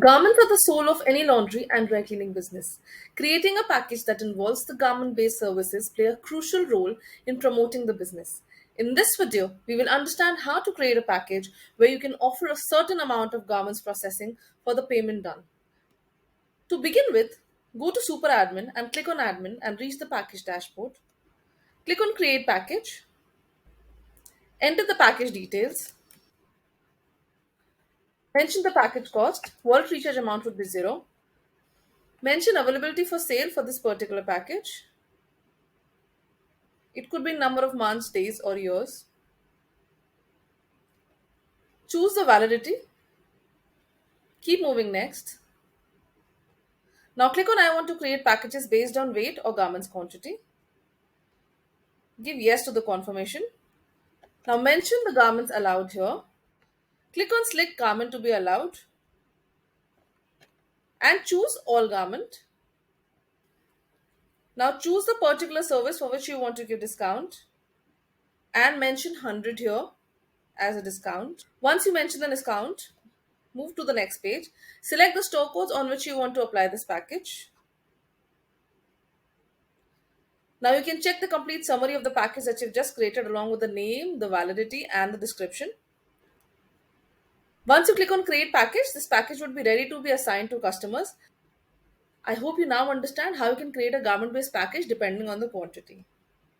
Garments are the soul of any laundry and dry cleaning business. Creating a package that involves the garment based services play a crucial role in promoting the business. In this video, we will understand how to create a package where you can offer a certain amount of garments processing for the payment done. To begin with, go to Super Admin and click on Admin and reach the package dashboard. Click on Create Package, enter the package details, mention the package cost, wallet recharge amount would be 0, mention availability for sale for this particular package. It could be number of months, days, or years. Choose the validity. Keep moving next. Now click on I want to create packages based on weight or garments quantity. Give yes to the confirmation. Now mention the garments allowed here. Click on select garment to be allowed and choose all garment. Now choose the particular service for which you want to give discount and mention 100 here as a discount. Once you mention the discount, move to the next page. Select the store codes on which you want to apply this package. Now you can check the complete summary of the package that you've just created along with the name, the validity and the description. Once you click on create package, this package would be ready to be assigned to customers. I hope you now understand how you can create a garment based package depending on the quantity.